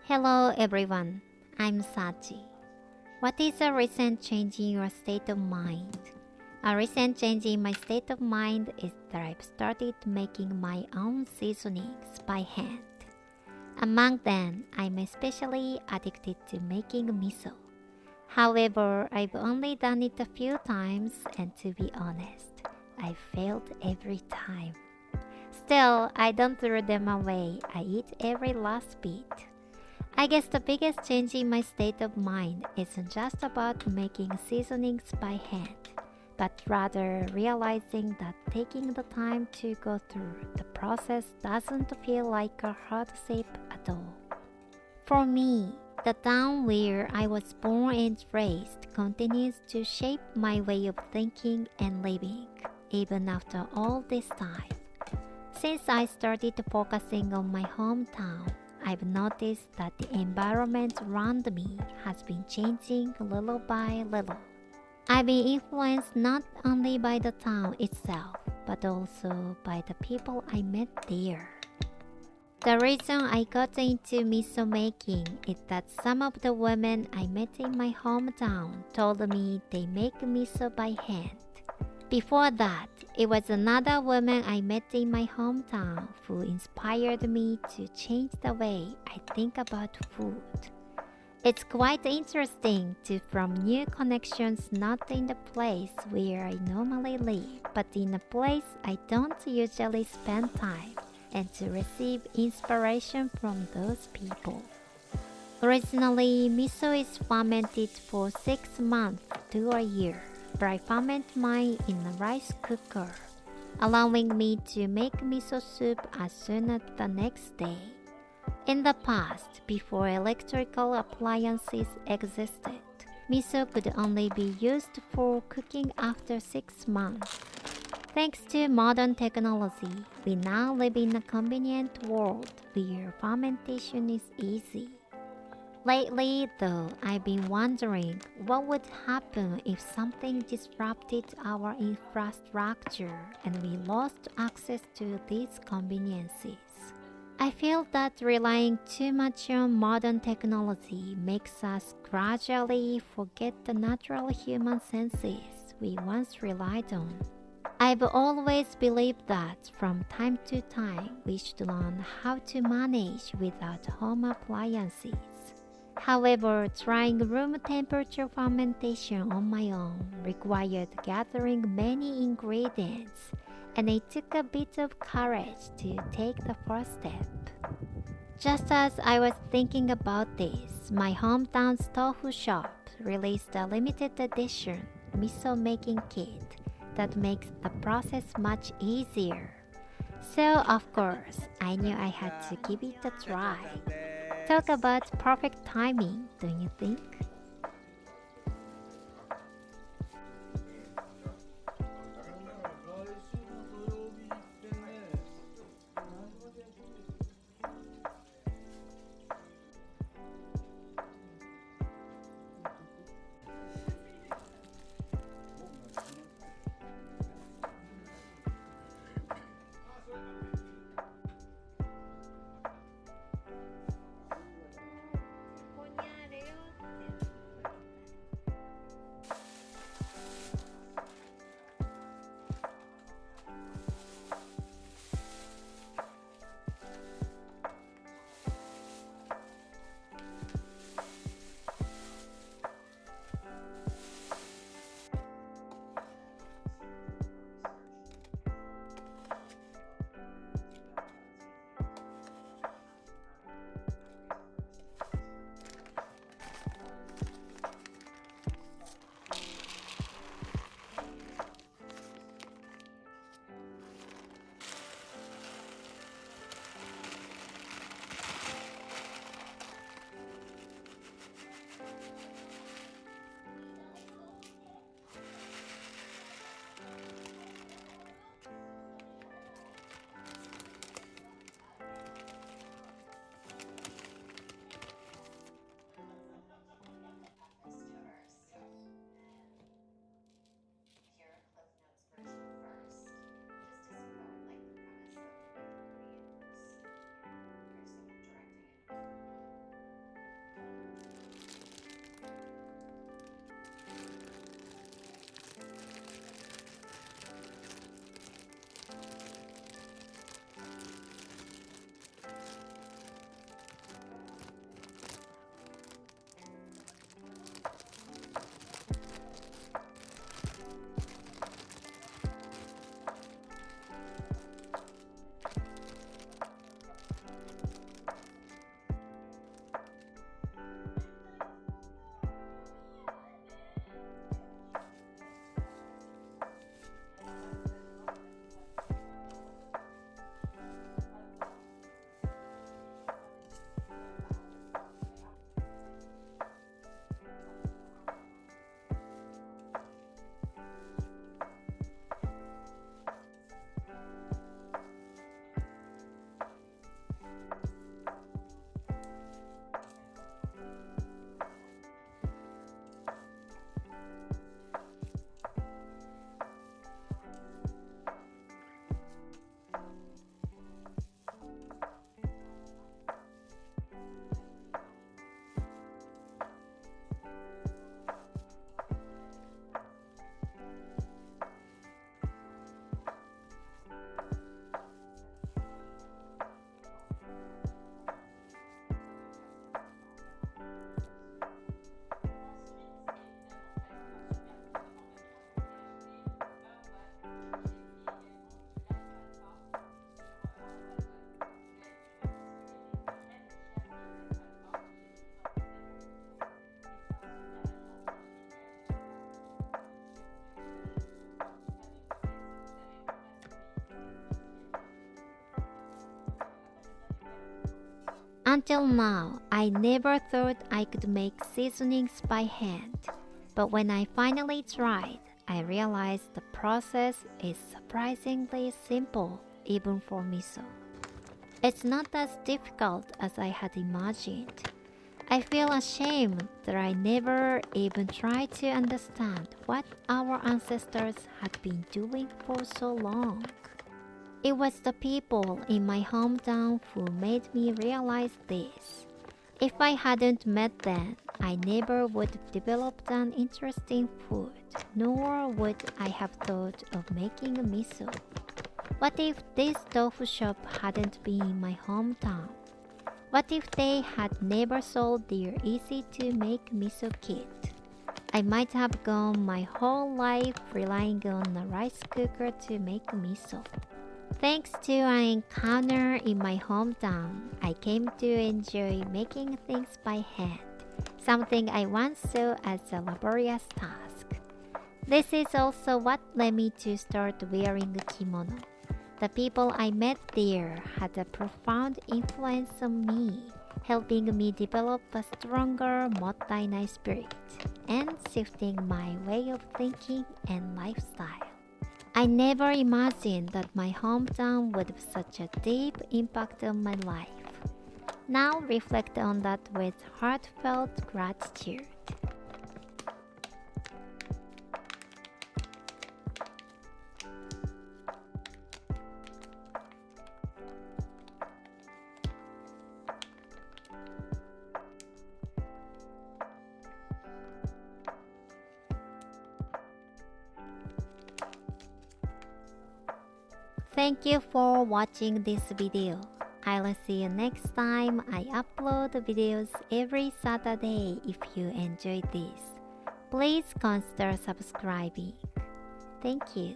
Hello everyone, I'm Sachi. What is a recent change in your state of mind? A recent change in my state of mind is that I've started making my own seasonings by hand. Among them, I'm especially addicted to making miso. However, I've only done it a few times and to be honest, I failed every time. Still, I don't throw them away, I eat every last bit. I guess the biggest change in my state of mind isn't just about making seasonings by hand, but rather realizing that taking the time to go through the process doesn't feel like a hardship at all. For me, the town where I was born and raised continues to shape my way of thinking and living, even after all this time. Since I started focusing on my hometown, I've noticed that the environment around me has been changing little by little. I've been influenced not only by the town itself, but also by the people I met there. The reason I got into miso making is that some of the women I met in my hometown told me they make miso by hand. Before that, it was another woman I met in my hometown who inspired me to change the way I think about food. It's quite interesting to form new connections not in the place where I normally live, but in a place I don't usually spend time, and to receive inspiration from those people. Originally, miso is fermented for 6 months to a year, but I ferment mine in a rice cooker, allowing me to make miso soup as soon as the next day. In the past, before electrical appliances existed, miso could only be used for cooking after 6 months. Thanks to modern technology, we now live in a convenient world where fermentation is easy. Lately, though, I've been wondering what would happen if something disrupted our infrastructure and we lost access to these conveniences. I feel that relying too much on modern technology makes us gradually forget the natural human senses we once relied on. I've always believed that from time to time we should learn how to manage without home appliances. However, trying room temperature fermentation on my own required gathering many ingredients, and it took a bit of courage to take the first step. Just as I was thinking about this, my hometown's tofu shop released a limited edition miso making kit that makes the process much easier. So, of course, I knew I had to give it a try. Talk about perfect timing, don't you think? Until now, I never thought I could make seasonings by hand. But when I finally tried, I realized the process is surprisingly simple, even for miso. It's not as difficult as I had imagined. I feel ashamed that I never even tried to understand what our ancestors had been doing for so long. It was the people in my hometown who made me realize this. If I hadn't met them, I never would have developed an interest in food, nor would I have thought of making miso. What if this tofu shop hadn't been in my hometown? What if they had never sold their easy-to-make miso kit? I might have gone my whole life relying on a rice cooker to make miso. Thanks to an encounter in my hometown, I came to enjoy making things by hand, something I once saw as a laborious task. This is also what led me to start wearing a kimono. The people I met there had a profound influence on me, helping me develop a stronger mottainai spirit and shifting my way of thinking and lifestyle. I never imagined that my hometown would have such a deep impact on my life. Now reflect on that with heartfelt gratitude. Thank you for watching this video. I'll see you next time. I upload videos every Saturday. If you enjoyed this, please consider subscribing. Thank you.